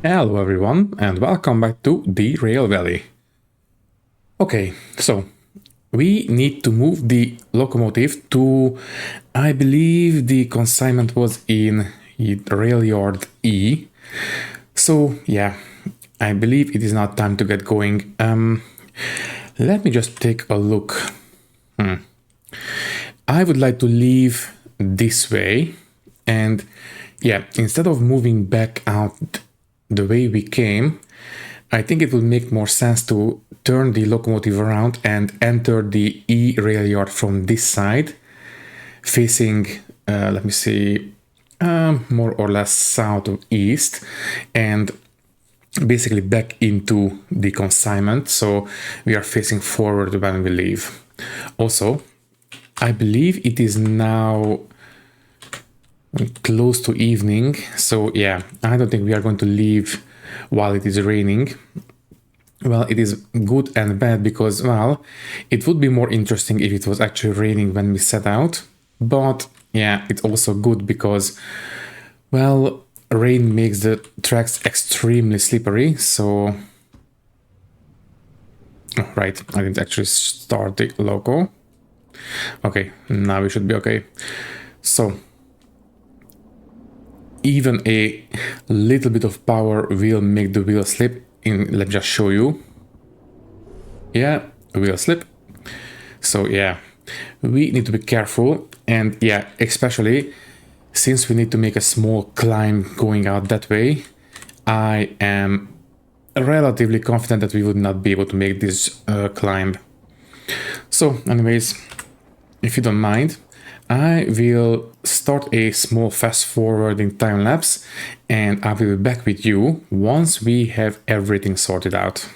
Hello everyone and welcome back to Derail Valley. Okay, so we need to move the locomotive to, I believe the consignment was in rail yard E. So yeah, I believe it is now time to get going. Let me just take a look. I would like to leave this way, and yeah, instead of moving back out the way we came, I think it would make more sense to turn the locomotive around and enter the E rail yard from this side, facing, let me see, more or less south of east, and basically back into the consignment, so we are facing forward when we leave. Also, I believe it is now close to evening, so yeah, I don't think we are going to leave while it is raining. Well, it is good and bad because, well, it would be more interesting if it was actually raining when we set out, but yeah, it's also good because, well, rain makes the tracks extremely slippery, so... Oh, right, I didn't actually start the loco. Okay, now we should be okay. So, even a little bit of power will make the wheel slip. Let me just show you. Yeah, wheel slip. So yeah, we need to be careful, and yeah, especially since we need to make a small climb going out that way, I am relatively confident that we would not be able to make this climb. So anyways, if you don't mind, I will start a small fast forwarding time lapse, and I will be back with you once we have everything sorted out.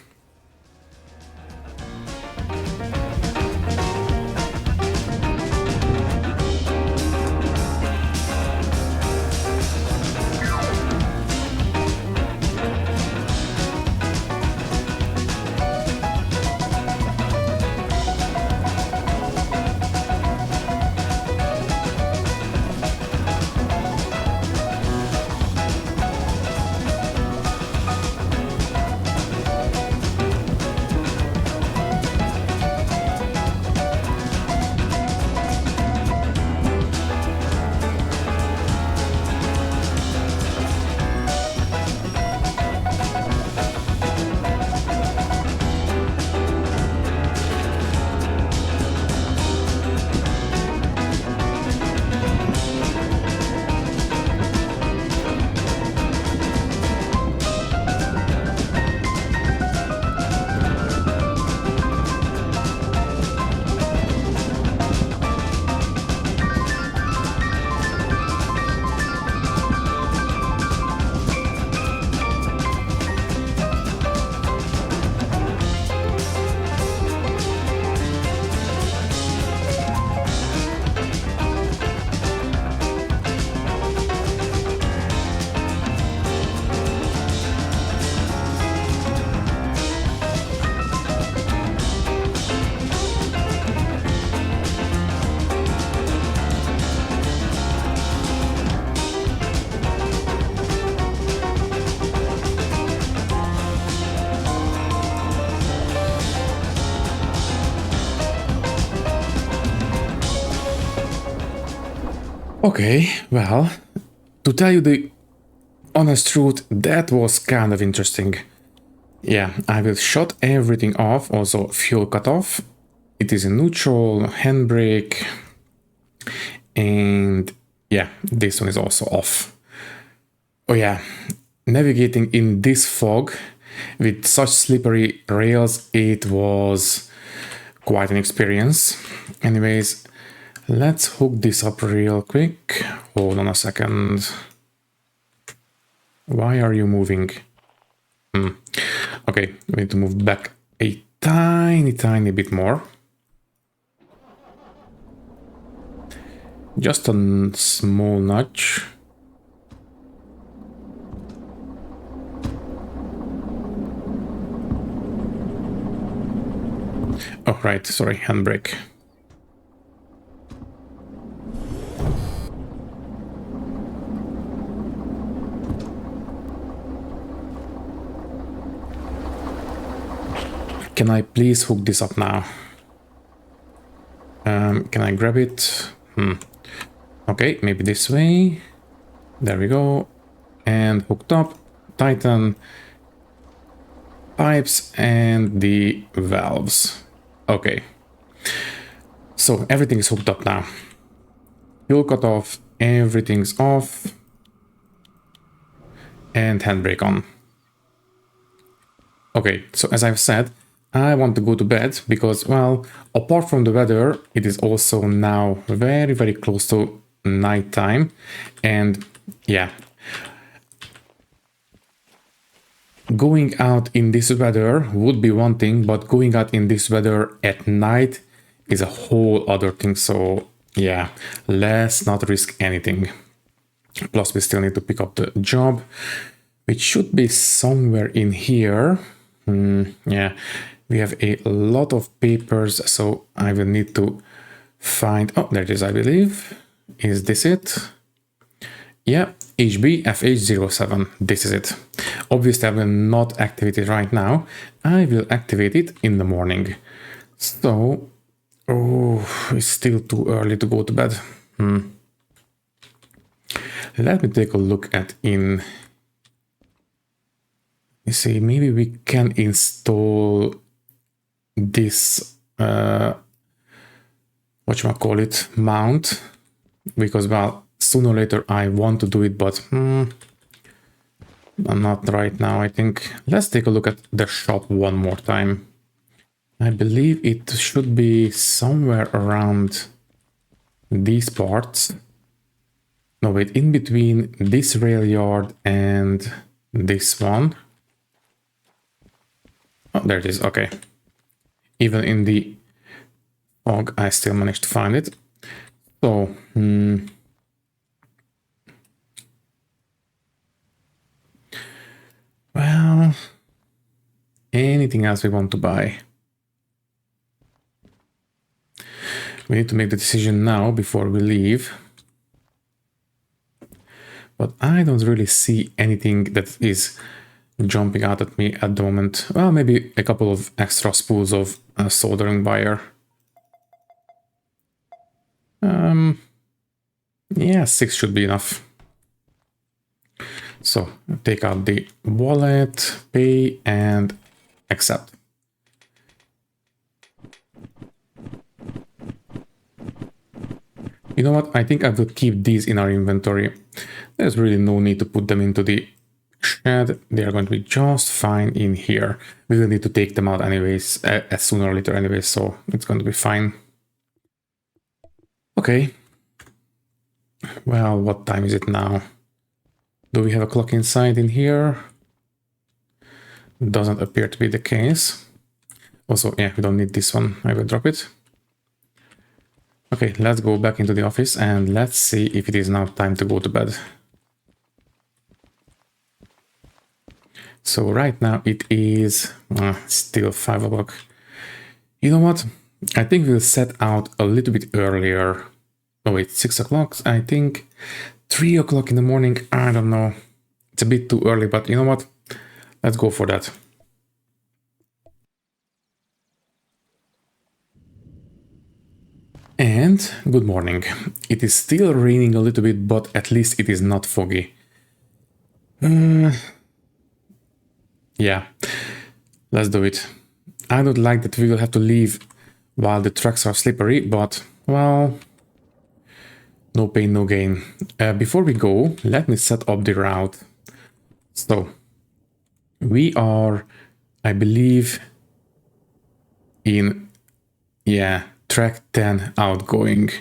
Okay, well, to tell you the honest truth, that was kind of interesting. Yeah, I will shut everything off, also fuel cut off. It is a neutral, handbrake, and yeah, this one is also off. Oh yeah, navigating in this fog with such slippery rails, it was quite an experience. Anyways, let's hook this up real quick. Hold on a second. Why are you moving? Okay, we need to move back a tiny bit more. Just a small nudge. Oh, right, sorry, handbrake. Can I please hook this up now? Can I grab it? Okay, maybe this way. There we go. And hooked up. Tighten pipes and the valves. Okay. So everything is hooked up now. Fuel cut off. Everything's off. And handbrake on. Okay, so as I've said, I want to go to bed because, well, apart from the weather, it is also now very, very close to nighttime. And yeah, going out in this weather would be one thing, but going out in this weather at night is a whole other thing. So yeah, let's not risk anything. Plus, we still need to pick up the job, which should be somewhere in here. Yeah, we have a lot of papers, so I will need to find... Oh, there it is, I believe. Is this it? Yeah, HBFH07. This is it. Obviously, I will not activate it right now. I will activate it in the morning. So, oh, it's still too early to go to bed. Let me take a look at in... You see, maybe we can install this, whatchamacallit, mount, because, well, sooner or later I want to do it, but not right now, I think. Let's take a look at the shop one more time. I believe it should be somewhere around these parts. No, wait, in between this rail yard and this one. Oh, there it is. Okay. Even in the fog, I still managed to find it. So, well, anything else we want to buy? We need to make the decision now before we leave. But I don't really see anything that is jumping out at me at the moment. Well, maybe a couple of extra spools of soldering wire. Yeah, 6 should be enough. So take out the wallet, pay, and accept. You know what? I think I will keep these in our inventory. There's really no need to put them into the shed. They are going to be just fine in here. We will need to take them out anyways, as sooner or later anyways, so it's going to be fine. Okay. Well, what time is it now? Do we have a clock inside in here? Doesn't appear to be the case. Also, yeah, we don't need this one. I will drop it. Okay, let's go back into the office and let's see if it is now time to go to bed. So right now it is still 5 o'clock. You know what? I think we'll set out a little bit earlier. Oh wait, 6 o'clock, I think. 3 o'clock in the morning, I don't know. It's a bit too early, but you know what? Let's go for that. And good morning. It is still raining a little bit, but at least it is not foggy. Yeah, let's do it. I don't like that we will have to leave while the tracks are slippery, but, well, no pain, no gain. Before we go, let me set up the route. So, we are, I believe, in, yeah, track 10 outgoing.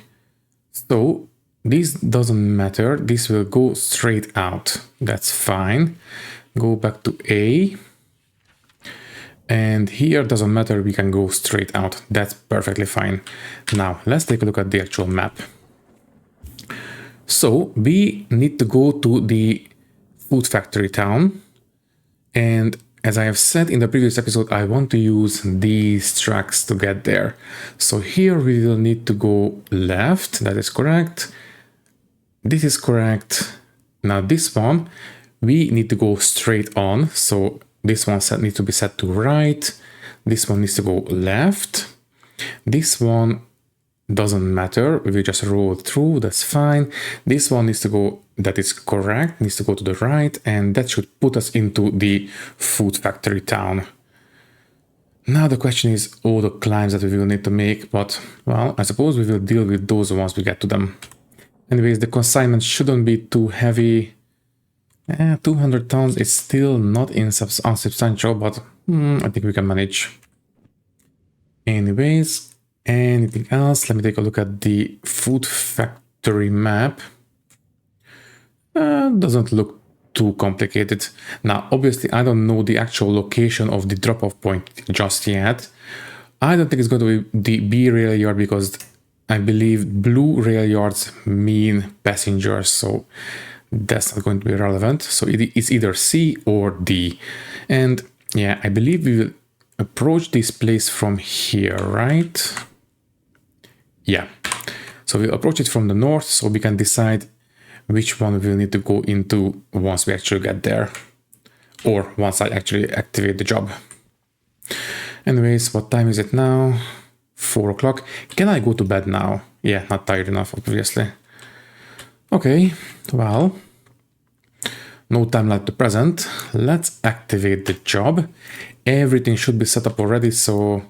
So, this doesn't matter. This will go straight out. That's fine. Go back to A. And here doesn't matter, we can go straight out. That's perfectly fine. Now, let's take a look at the actual map. So, we need to go to the food factory town. And as I have said in the previous episode, I want to use these tracks to get there. So here we will need to go left. That is correct. This is correct. Now this one, we need to go straight on. So this one needs to be set to right. This one needs to go left. This one doesn't matter. We just roll through. That's fine. This one needs to go, that is correct, needs to go to the right. And that should put us into the food factory town. Now the question is all the climbs that we will need to make, but well, I suppose we will deal with those once we get to them. Anyways, the consignment shouldn't be too heavy. 200 tons is still not unsubstantial, but I think we can manage. Anyways, anything else? Let me take a look at the food factory map. Doesn't look too complicated. Now, obviously, I don't know the actual location of the drop-off point just yet. I don't think it's going to be the B rail yard because I believe blue rail yards mean passengers, so that's not going to be relevant. So it's either C or D. And yeah, I believe we will approach this place from here, right? Yeah. So we'll approach it from the north so we can decide which one we'll need to go into once we actually get there, or once I actually activate the job. Anyways, what time is it now? 4 o'clock. Can I go to bed now? Yeah, not tired enough, obviously. Okay, well, no time like the present. Let's activate the job. Everything should be set up already, so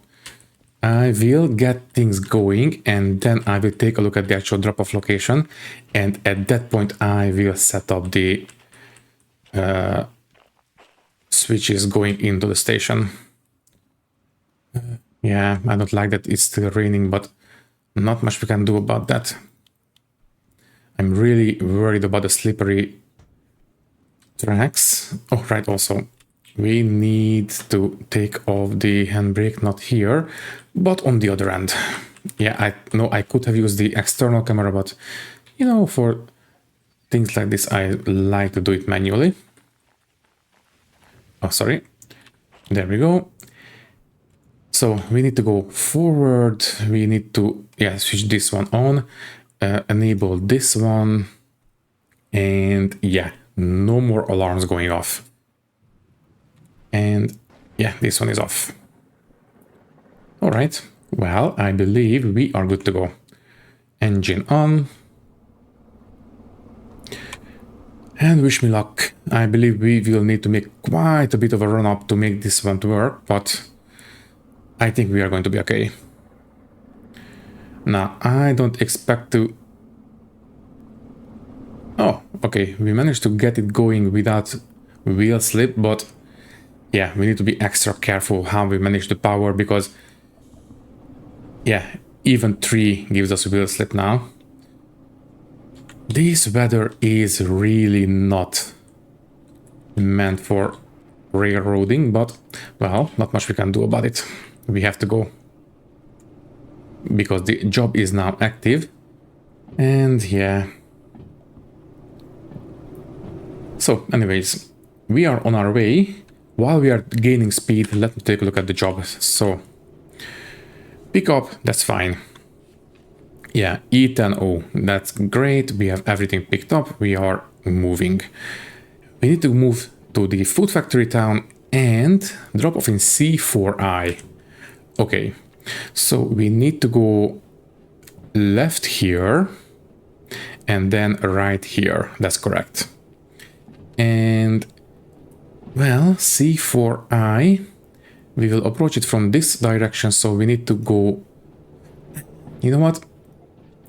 I will get things going and then I will take a look at the actual drop-off location, and at that point I will set up the switches going into the station. Yeah, I don't like that it's still raining, but not much we can do about that. I'm really worried about the slippery tracks. Oh, right, also, we need to take off the handbrake, not here, but on the other end. Yeah, I know I could have used the external camera, but, you know, for things like this, I like to do it manually. Oh, sorry. There we go. So we need to go forward. We need to, yeah, switch this one on, enable this one, and yeah, no more alarms going off. And yeah, this one is off. All right. Well, I believe we are good to go. Engine on. And wish me luck. I believe we will need to make quite a bit of a run up to make this one to work, but I think we are going to be okay. Now, I don't expect to... Oh, okay. We managed to get it going without wheel slip, but yeah, we need to be extra careful how we manage the power because yeah, even 3 gives us wheel slip now. This weather is really not meant for railroading, but well, not much we can do about it. We have to go because the job is now active. And yeah. So anyways, we are on our way. While we are gaining speed, let me take a look at the job. So pick up, that's fine. Yeah, E10O, that's great. We have everything picked up. We are moving. We need to move to the food factory town and drop off in C4I. Okay, so we need to go left here and then right here. That's correct. And well, C4I, we will approach it from this direction, so we need to go... You know what?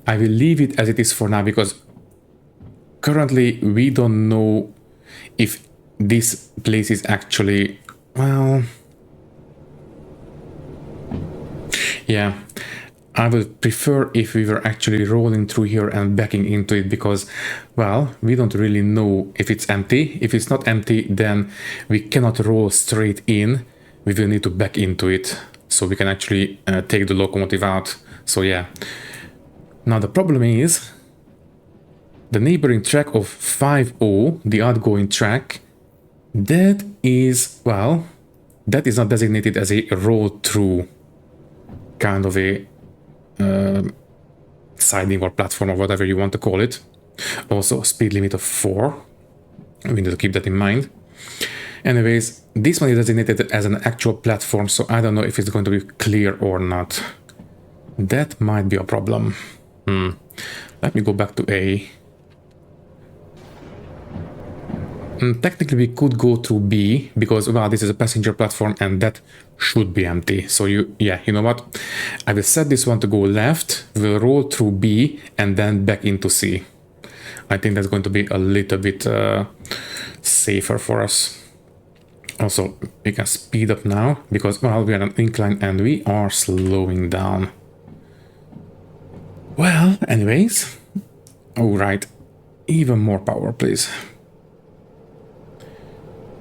I will leave it as it is for now, because currently we don't know if this place is actually... Well... Yeah, I would prefer if we were actually rolling through here and backing into it, because, well, we don't really know if it's empty. If it's not empty, then we cannot roll straight in. We will need to back into it so we can actually take the locomotive out. So yeah. Now the problem is the neighboring track of 5O, the outgoing track, that is, well, that is not designated as a roll through kind of a siding or platform or whatever you want to call it. Also speed limit of 4. We need to keep that in mind. Anyways, this one is designated as an actual platform, so I don't know if it's going to be clear or not. That might be a problem. Let me go back to A. Technically, we could go through B because, well, this is a passenger platform and that should be empty. So you know what? I will set this one to go left, we'll roll through B and then back into C. I think that's going to be a little bit safer for us. Also, we can speed up now because, well, we are on an incline and we are slowing down. Well, anyways. All right. Even more power, please.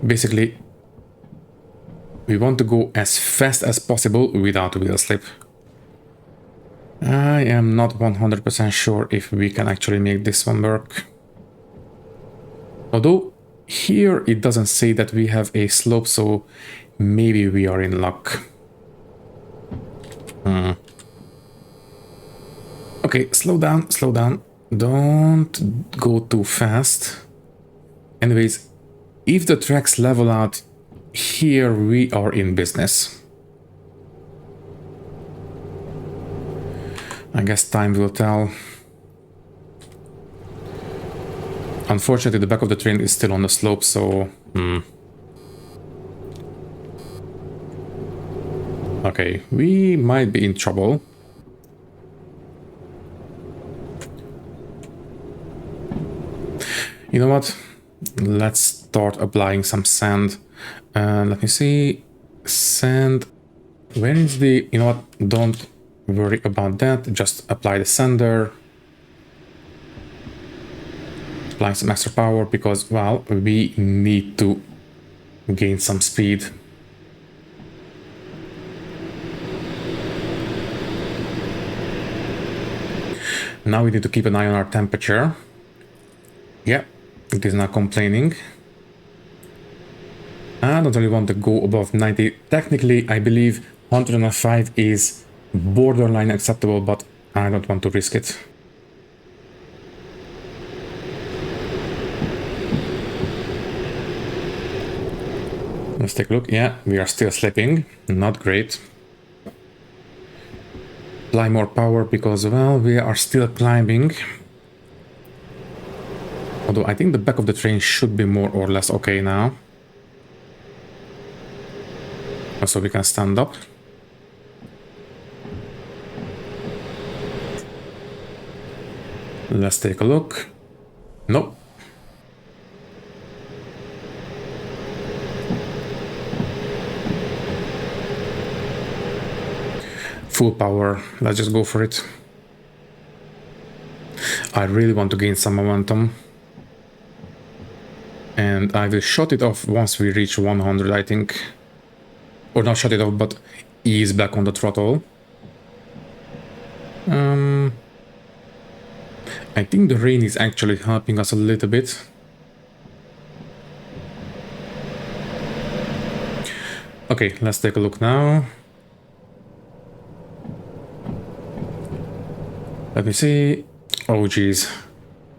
Basically, we want to go as fast as possible without wheel slip. I am not 100% sure if we can actually make this one work. Although, here it doesn't say that we have a slope, so maybe we are in luck. Okay, slow down, slow down. Don't go too fast. Anyways, if the tracks level out, here we are in business. I guess time will tell. Unfortunately, the back of the train is still on the slope, so... Okay, we might be in trouble. You know what? Let's start applying some sand. Let me see. Sand. Where is the... You know what? Don't worry about that. Just apply the sander. Apply some extra power because, well, we need to gain some speed. Now we need to keep an eye on our temperature. Yeah, it is not complaining. I don't really want to go above 90. Technically, I believe 105 is borderline acceptable, but I don't want to risk it. Let's take a look. Yeah, we are still slipping. Not great. Apply more power because, well, we are still climbing. Although I think the back of the train should be more or less okay now. So we can stand up. Let's take a look. Nope. Full power. Let's just go for it. I really want to gain some momentum. And I will shut it off once we reach 100, I think. Or not shut it off, but ease back on the throttle. I think the rain is actually helping us a little bit. Okay, let's take a look now. Let me see. Oh geez,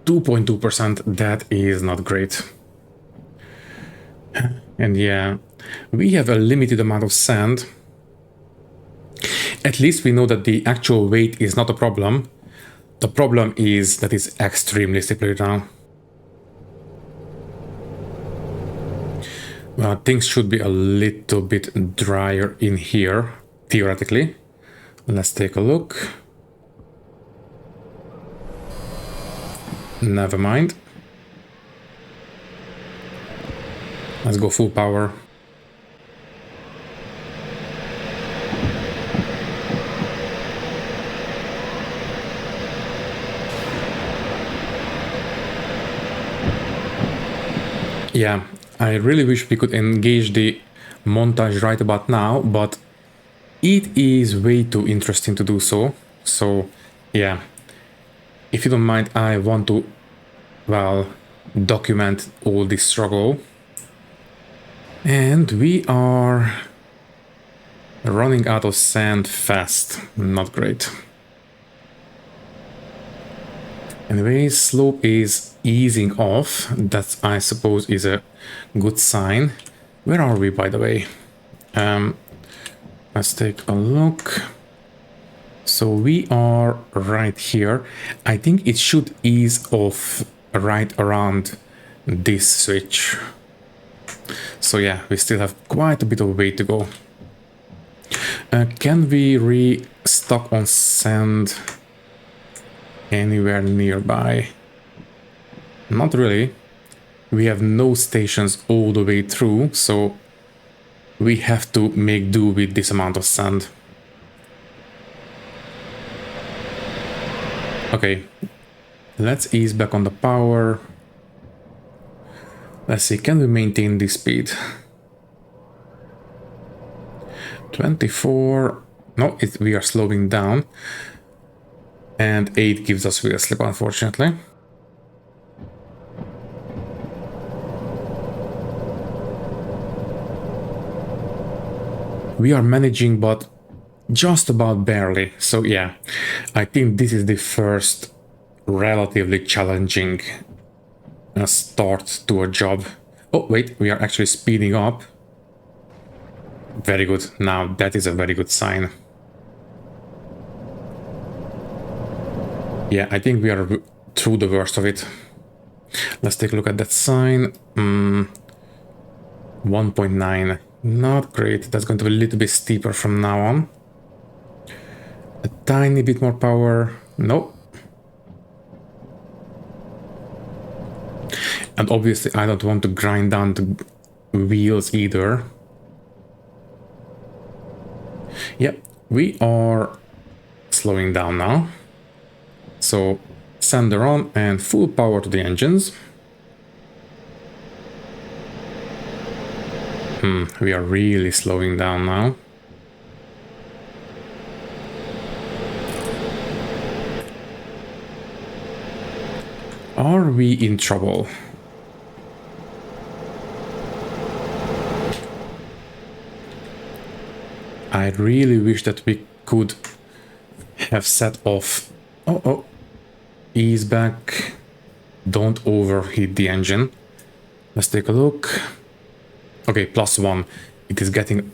2.2%, that is not great. And yeah, we have a limited amount of sand. At least we know that the actual weight is not a problem. The problem is that it's extremely slippery now. Well, things should be a little bit drier in here, theoretically. Let's take a look. Never mind. Let's go full power. Yeah, I really wish we could engage the montage right about now, but it is way too interesting to do so. So, yeah. If you don't mind, I want to, well, document all this struggle. And we are running out of sand fast. Not great. Anyway, slope is easing off. That, I suppose, is a good sign. Where are we, by the way? Let's take a look. So we are right here. I think it should ease off right around this switch. So yeah, we still have quite a bit of way to go. Can we restock on sand anywhere nearby? Not really. We have no stations all the way through, so we have to make do with this amount of sand. Okay, let's ease back on the power. Let's see, can we maintain this speed? 24. No, we are slowing down. And 8 gives us wheel slip, unfortunately. We are managing, but just about barely. So yeah, I think this is the first relatively challenging start to a job. Oh, wait, we are actually speeding up. Very good. Now that is a very good sign. Yeah, I think we are through the worst of it. Let's take a look at that sign. 1.9. Not great. That's going to be a little bit steeper from now on. A tiny bit more power. Nope. And obviously I don't want to grind down the wheels either. Yep, we are slowing down now. So sander on and full power to the engines. We are really slowing down now. Are we in trouble? I really wish that we could have set off. Oh, ease back. Don't overheat the engine. Let's take a look. Okay, +1. It is getting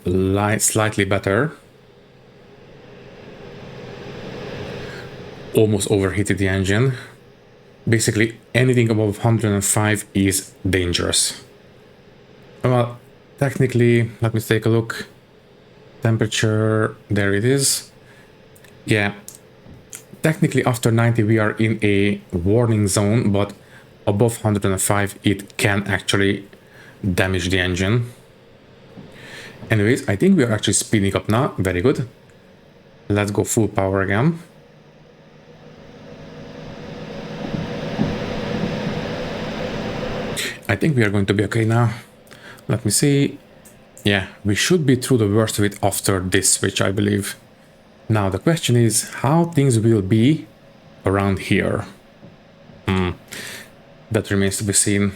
slightly better. Almost overheated the engine. Basically, anything above 105 is dangerous. Well, technically, let me take a look. Temperature, there it is. Yeah, technically after 90 we are in a warning zone, but above 105 it can actually damage the engine. Anyways, I think we are actually speeding up now. Very good. Let's go full power again. I think we are going to be okay now. Let me see. Yeah, we should be through the worst of it after this switch, I believe. Now the question is how things will be around here. That remains to be seen.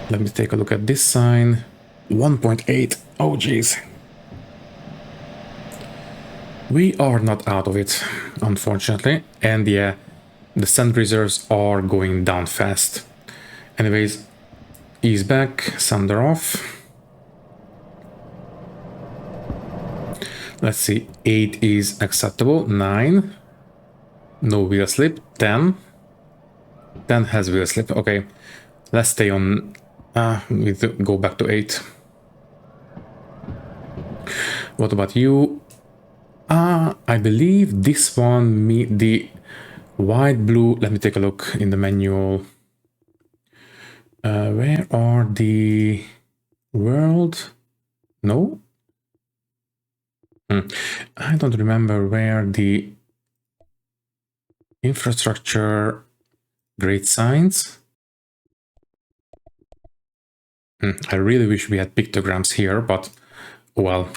Let me take a look at this sign. 1.8. Oh geez. We are not out of it, unfortunately. And yeah, the sand reserves are going down fast. Anyways, ease back, sander off. Let's see, 8 is acceptable, 9. No wheel slip, 10. 10 has wheel slip, okay. Let's stay on, we go back to 8. What about you? I believe this one, the white, blue, let me take a look in the manual. Where are the world? No? I don't remember where the infrastructure grade signs. I really wish we had pictograms here, but well.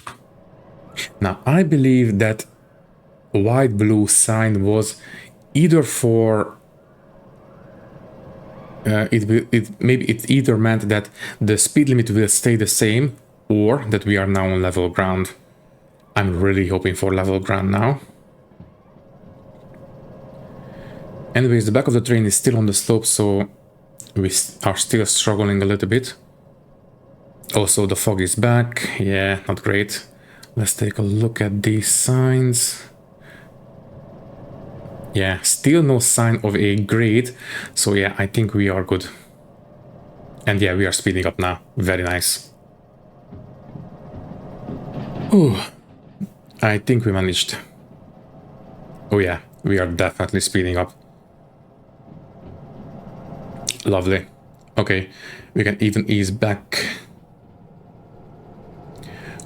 Now, I believe that white blue sign was either for maybe it either meant that the speed limit will stay the same or that we are now on level ground. I'm really hoping for level ground now. Anyways, the back of the train is still on the slope, so we are still struggling a little bit. Also, the fog is back. Yeah, not great. Let's take a look at these signs. Yeah, still no sign of a grade. So yeah, I think we are good. And yeah, we are speeding up now. Very nice. Ooh, I think we managed. Oh yeah, we are definitely speeding up. Lovely. Okay, we can even ease back.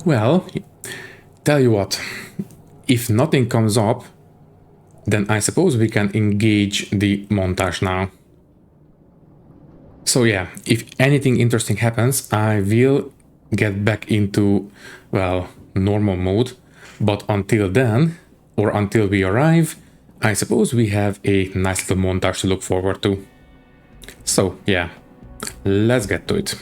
Well, tell you what, if nothing comes up, then I suppose we can engage the montage now. So yeah, if anything interesting happens, I will get back into, well, normal mode. But until then, or until we arrive, I suppose we have a nice little montage to look forward to. So yeah, let's get to it.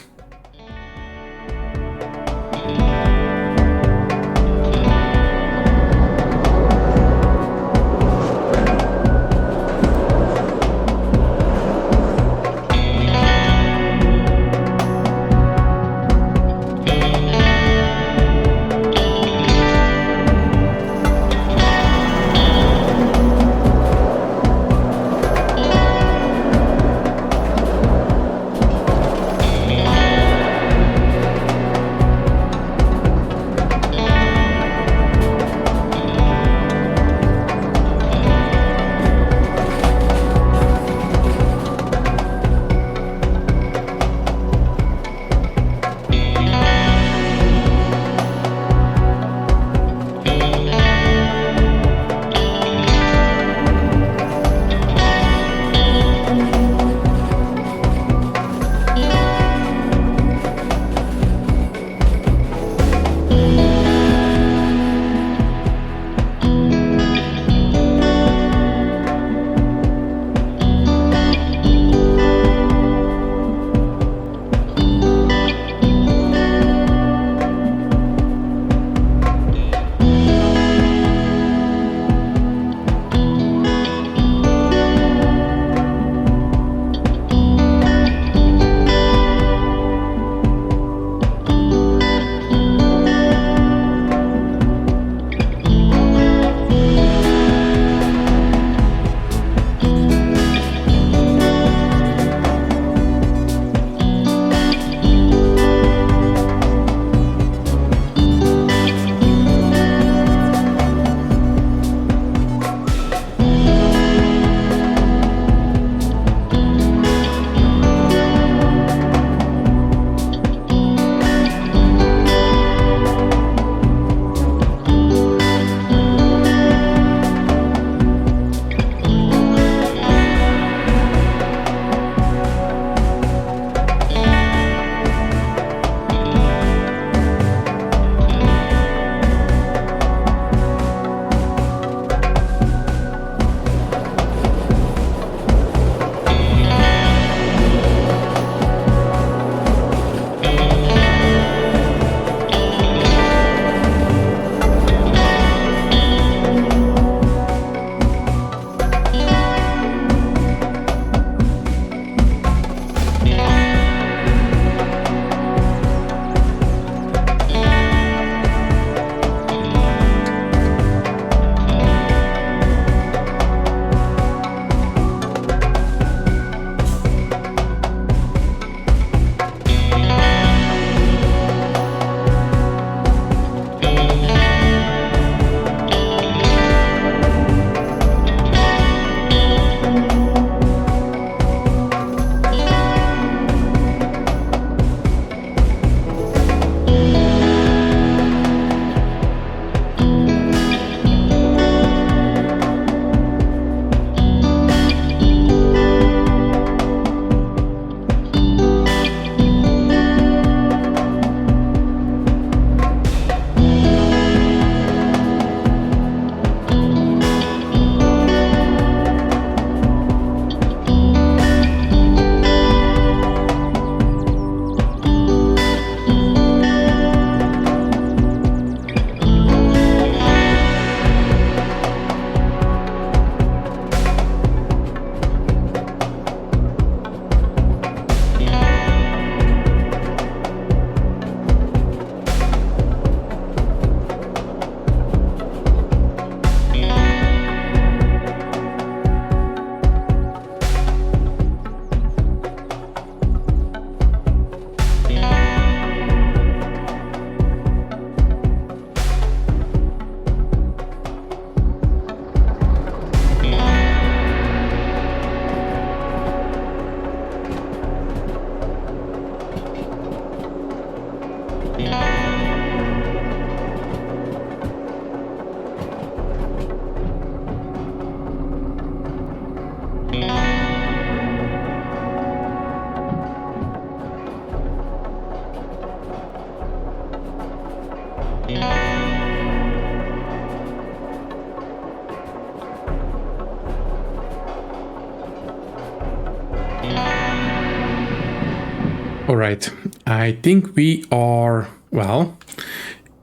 All right, I think we are, well,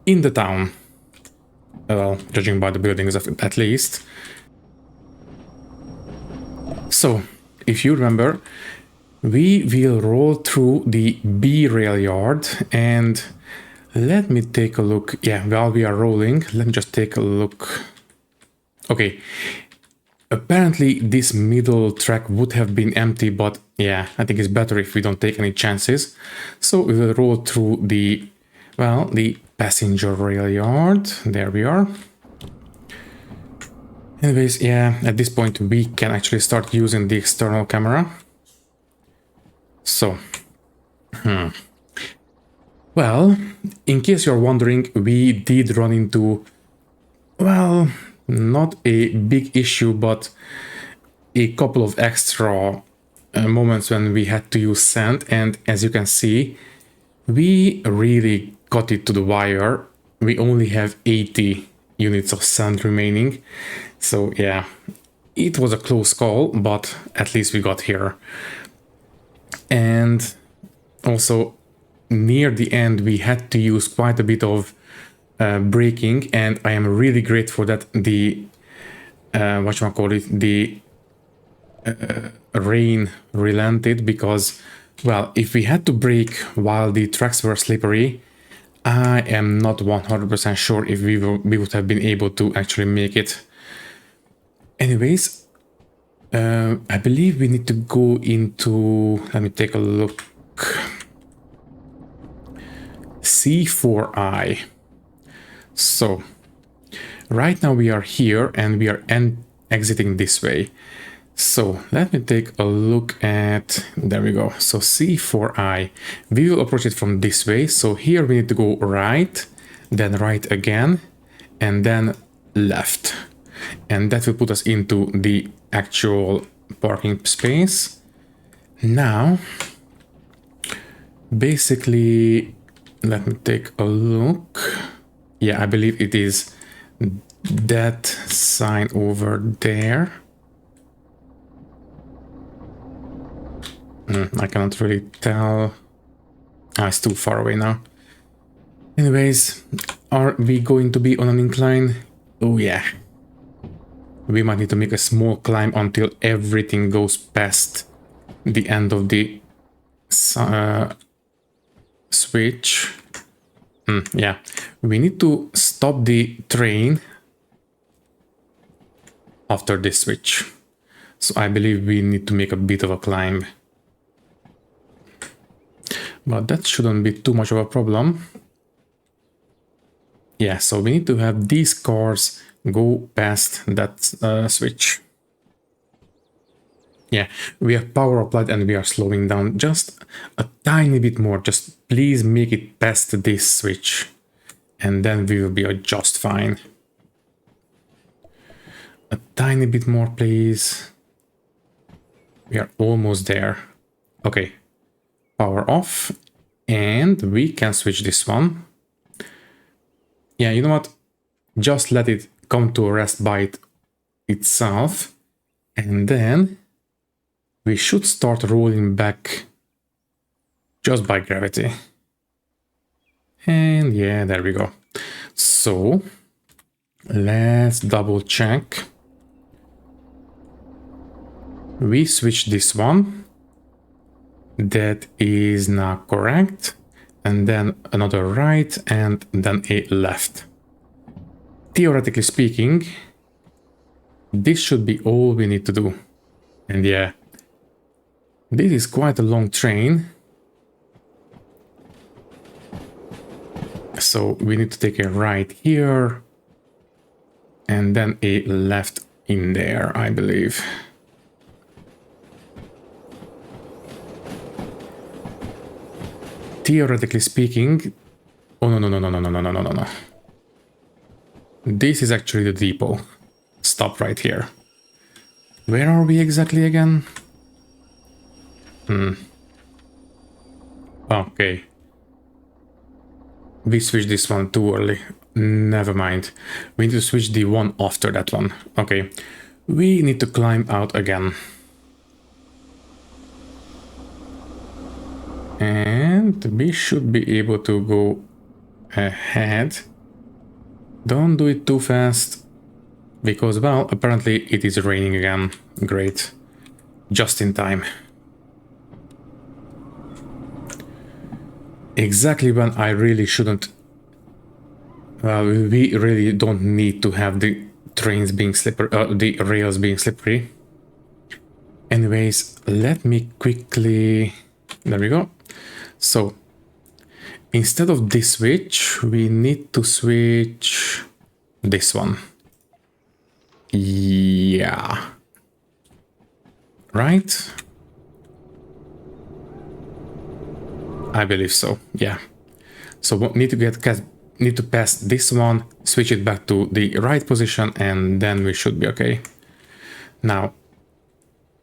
in the town. Well, judging by the buildings at least. So, if you remember, we will roll through the B-rail yard, and let me take a look. Yeah, while we are rolling, let me just take a look. Okay, apparently this middle track would have been empty, but yeah, I think it's better if we don't take any chances. So we will roll through the, well, the passenger rail yard. There we are. Anyways, yeah, at this point we can actually start using the external camera. So, well, in case you're wondering, we did run into, well, not a big issue, but a couple of extra moments when we had to use sand, and as you can see, we really got it to the wire. We only have 80 units of sand remaining, so yeah, it was a close call, but at least we got here. And also, near the end, we had to use quite a bit of braking, and I am really grateful that the the rain relented, because, well, if we had to brake while the tracks were slippery, I am not 100% sure if we would have been able to actually make it. Anyways, I believe we need to go into, let me take a look, C4I. So right now we are here and we are exiting this way. So let me take a look at, there we go. So C4I, we will approach it from this way. So here we need to go right, then right again, and then left. And that will put us into the actual parking space. Now, basically, let me take a look. Yeah, I believe it is that sign over there. I cannot really tell. It's too far away now. Anyways, are we going to be on an incline? Oh yeah. We might need to make a small climb until everything goes past the end of the switch. Yeah, we need to stop the train after this switch. So I believe we need to make a bit of a climb. But that shouldn't be too much of a problem. Yeah, so we need to have these cars go past that switch. Yeah, we have power applied and we are slowing down just a tiny bit more. Just please make it past this switch and then we will be just fine. A tiny bit more, please. We are almost there. Okay, power off, and we can switch this one. Yeah, you know what? Just let it come to a rest by itself, and then we should start rolling back just by gravity. And yeah, there we go. So let's double check. We switch this one. That is now correct. And then another right and then a left. Theoretically speaking, this should be all we need to do. And yeah, this is quite a long train. So we need to take a right here and then a left in there, I believe. Theoretically speaking, oh no. This is actually the depot. Stop right here. Where are we exactly again? Okay. We switched this one too early. Never mind. We need to switch the one after that one. Okay. We need to climb out again. And we should be able to go ahead. Don't do it too fast, because, well, apparently it is raining again. Great. Just in time. Exactly when I really shouldn't. Well, we really don't need to have the trains being slippery, the rails being slippery. Anyways, let me quickly... There we go. So, instead of this switch, we need to switch this one. Yeah. Right? I believe so, yeah. So we need to pass this one, switch it back to the right position, and then we should be okay. Now,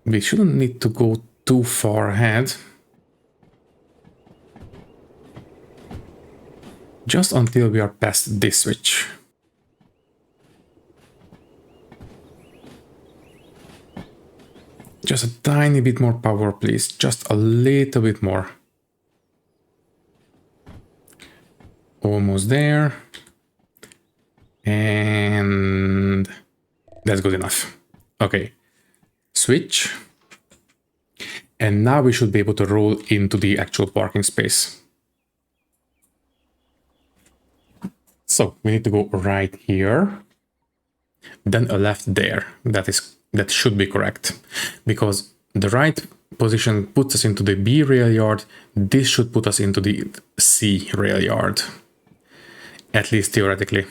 we shouldn't need to go too far ahead. Just until we are past this switch. Just a tiny bit more power, please. Just a little bit more. Almost there. And that's good enough. Okay. Switch. And now we should be able to roll into the actual parking space. So we need to go right here. Then a left there. That should be correct. Because the right position puts us into the B rail yard. This should put us into the C rail yard. At least theoretically.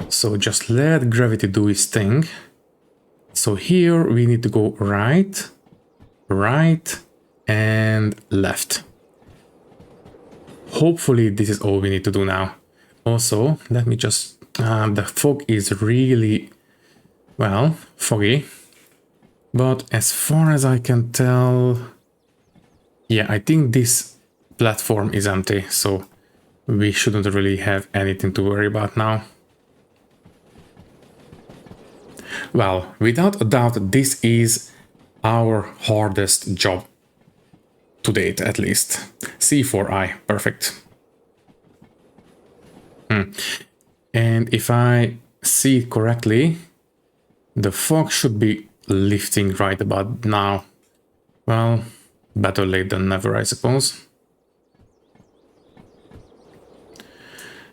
So just let gravity do its thing. So here we need to go right, right, and left. Hopefully this is all we need to do now. Also, let me just... the fog is really, well, foggy. But as far as I can tell... Yeah, I think this platform is empty, so we shouldn't really have anything to worry about now. Well, without a doubt, this is our hardest job. To date, at least. C4I, perfect. And if I see it correctly, the fog should be lifting right about now. Well, better late than never, I suppose.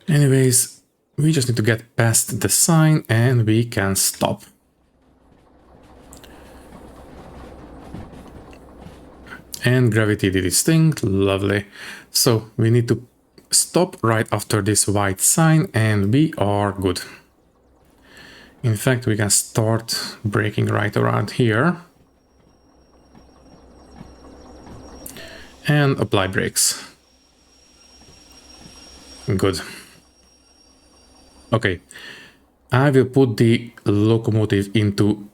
Anyways, we just need to get past the sign and we can stop. And gravity did its thing, lovely. So we need to stop right after this white sign and we are good. In fact, we can start braking right around here. And apply brakes. Good. Okay. I will put the locomotive into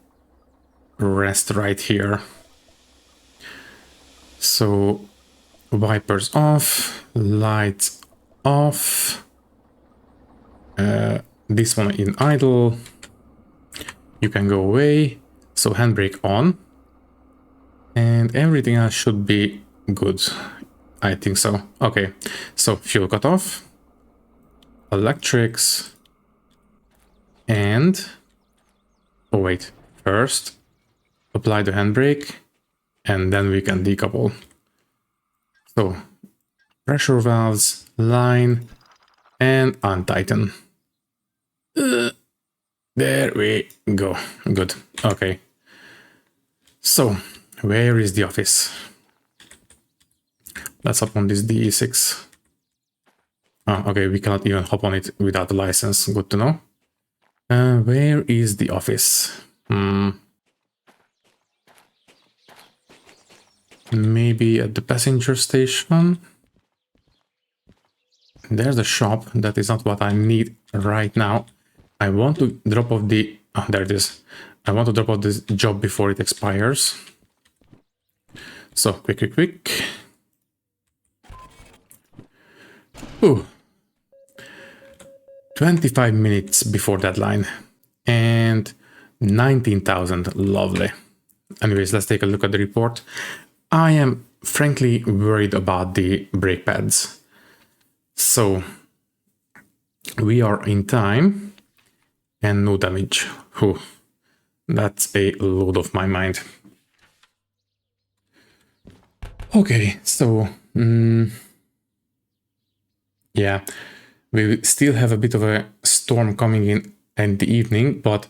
rest right here. So wipers off, lights off, this one in idle, you can go away, so handbrake on, and everything else should be good, I think so. Okay, so fuel cut off, electrics, and, oh wait, first apply the handbrake, and then we can decouple. So, pressure valves, line, and untighten. There we go. Good. Okay. So, where is the office? Let's hop on this DE6. Oh, okay, we cannot even hop on it without a license. Good to know. Where is the office? Maybe at the passenger station. There's the shop. That is not what I need right now. I want to drop off the... Oh, there it is. I want to drop off this job before it expires. So, quick. Ooh. 25 minutes before deadline and 19,000. Lovely. Anyways, let's take a look at the report. I am frankly worried about the brake pads. So we are in time and no damage. Whew. That's a load off my mind. Okay, so yeah, we still have a bit of a storm coming in the evening, but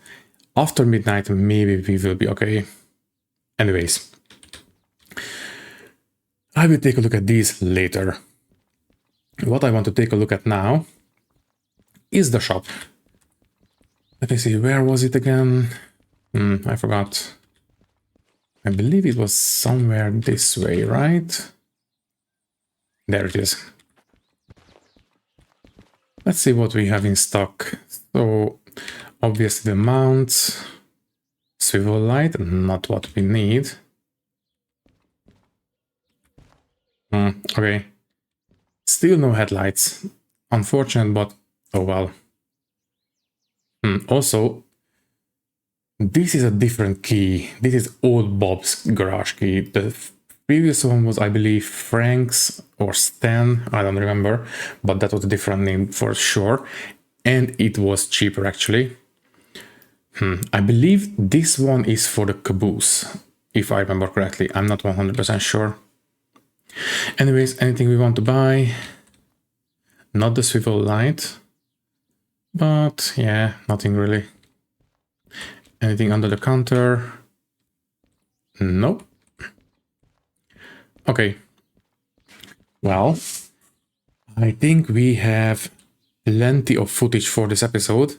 after midnight, maybe we will be okay. Anyways, I will take a look at these later. What I want to take a look at now is the shop. Let me see, where was it again? I forgot. I believe it was somewhere this way, right? There it is. Let's see what we have in stock. So, obviously the mounts, swivel light, not what we need. Okay. Still no headlights. Unfortunate, but oh well. Also, this is a different key. This is old Bob's garage key. The previous one was, I believe, Frank's or Stan. I don't remember, but that was a different name for sure. And it was cheaper, actually. I believe this one is for the caboose, if I remember correctly. I'm not 100% sure. Anyways, anything we want to buy? Not the swivel light. But yeah, nothing really. Anything under the counter? Nope. Okay. Well, I think we have plenty of footage for this episode,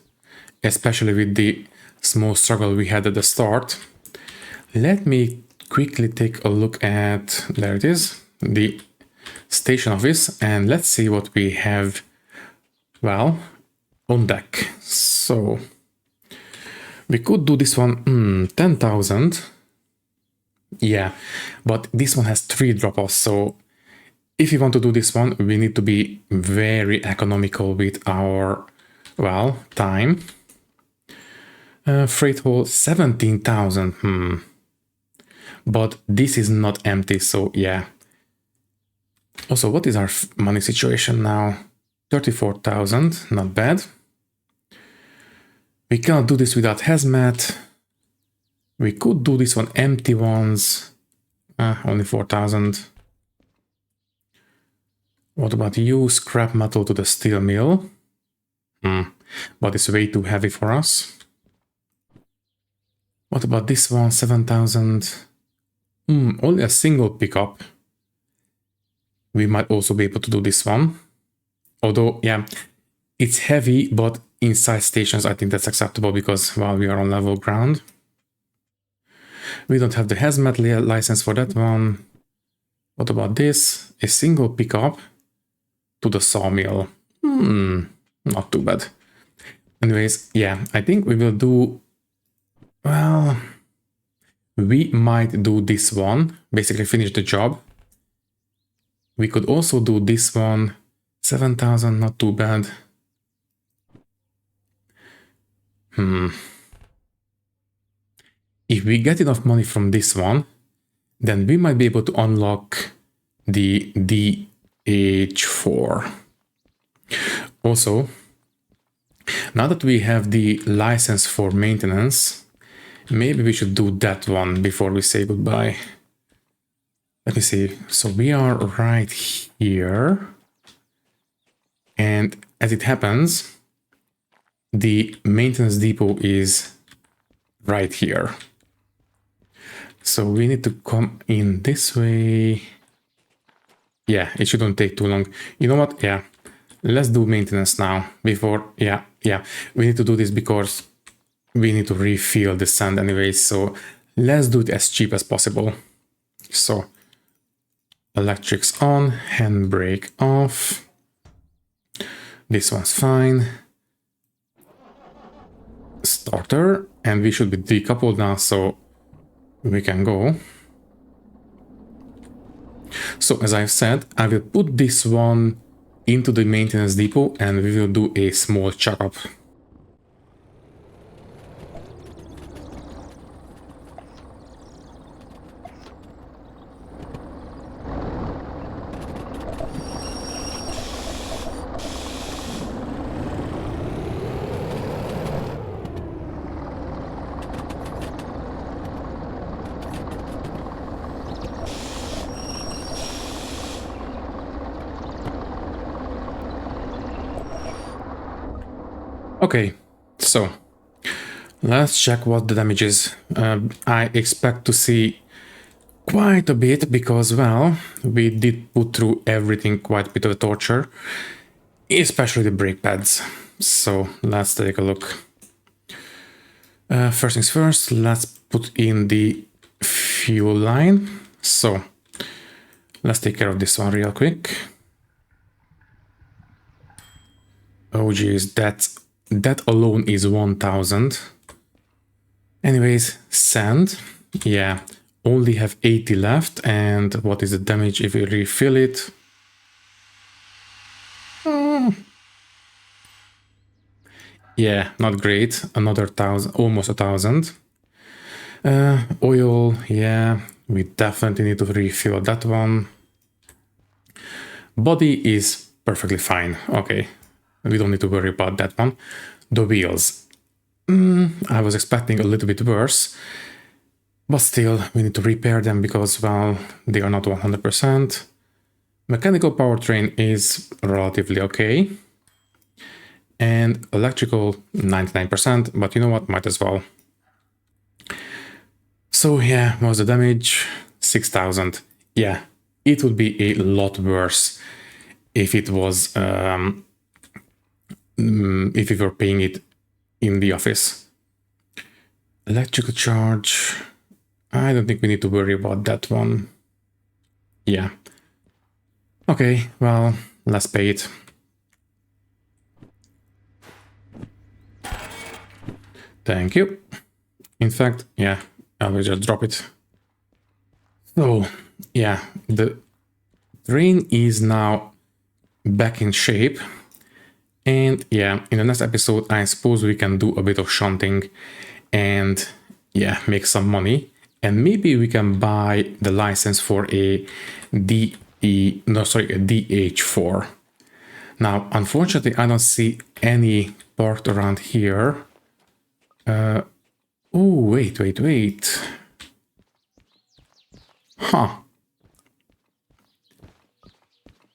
especially with the small struggle we had at the start. Let me quickly take a look at, there it is, the station office, and let's see what we have, well, on deck. So we could do this one, 10,000. Yeah, but this one has 3 drop-offs, so if you want to do this one, we need to be very economical with our, well, time. Freight haul, 17,000, But this is not empty, so yeah. Also, what is our money situation now? 34,000, not bad. We cannot do this without hazmat. We could do this one empty ones. Only 4,000. What about you? Scrap metal to the steel mill. But it's way too heavy for us. What about this one? 7,000. Only a single pickup. We might also be able to do this one. Although, yeah, it's heavy, but inside stations, I think that's acceptable because, well, we are on level ground. We don't have the hazmat license for that one. What about this? A single pickup to the sawmill. Not too bad. Anyways, yeah, I think we will do, well, we might do this one, basically finish the job. We could also do this one, 7,000, not too bad. If we get enough money from this one, then we might be able to unlock the DH4. Also, now that we have the license for maintenance, maybe we should do that one before we say goodbye. Let me see. So we are right here. And as it happens, the maintenance depot is right here. So we need to come in this way. Yeah, it shouldn't take too long. You know what? Yeah, let's do maintenance now before. Yeah. We need to do this because we need to refill the sand anyway. So let's do it as cheap as possible. So electrics on, handbrake off. This one's fine. Starter, and we should be decoupled now, so we can go. So as I've said, I will put this one into the maintenance depot and we will do a small checkup. Okay, so let's check what the damage is. I expect to see quite a bit because, well, we did put through everything quite a bit of a torture, especially the brake pads. So let's take a look. First things first, let's put in the fuel line. So let's take care of this one real quick. Oh geez, that alone is 1000. Anyways, sand. Yeah, only have 80 left. And what is the damage if we refill it? Yeah, not great. Another 1000, almost 1000. Oil, yeah, we definitely need to refill that one. Body is perfectly fine. Okay, we don't need to worry about that one. The wheels. I was expecting a little bit worse, but still we need to repair them because, well, they are not 100%. Mechanical powertrain is relatively okay. And electrical 99%, but you know what, might as well. So yeah, what's the damage? 6000. Yeah, it would be a lot worse if it was if we were paying it in the office. Electrical charge, I don't think we need to worry about that one. Yeah. Okay, well, let's pay it. Thank you. In fact, yeah, I will just drop it. So, yeah, the train is now back in shape. And yeah, in the next episode, I suppose we can do a bit of shunting and yeah, make some money. And maybe we can buy the license for a DH4. Now, unfortunately, I don't see any parked around here. Oh, wait. Huh.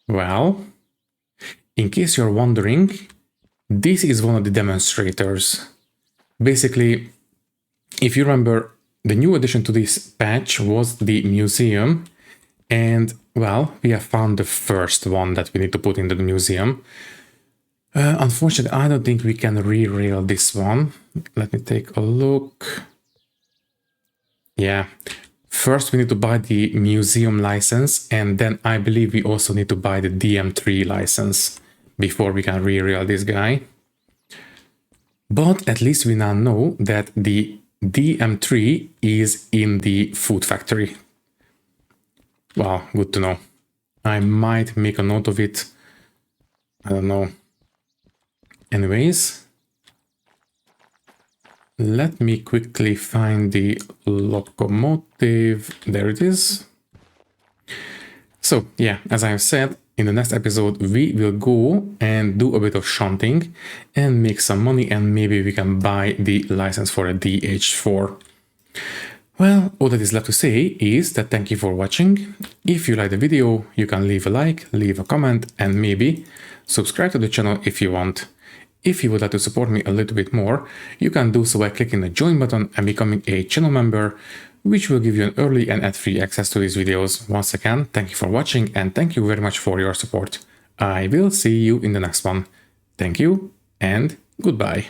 Well, in case you're wondering, this is one of the demonstrators. Basically, if you remember, the new addition to this patch was the museum. And, well, we have found the first one that we need to put into the museum. Unfortunately, I don't think we can re-rail this one. Let me take a look. Yeah. First, we need to buy the museum license, and then I believe we also need to buy the DM3 license before we can re-rail this guy. But at least we now know that the DM3 is in the food factory. Wow, good to know. I might make a note of it. I don't know. Anyways, let me quickly find the locomotive. There it is. So yeah, as I have said, in the next episode, we will go and do a bit of shunting and make some money, and maybe we can buy the license for a DH4. Well, all that is left to say is that thank you for watching. If you like the video, you can leave a like, leave a comment, and maybe subscribe to the channel if you want. If you would like to support me a little bit more, you can do so by clicking the join button and becoming a channel member, which will give you an early and ad-free access to these videos. Once again, thank you for watching and thank you very much for your support. I will see you in the next one. Thank you and goodbye.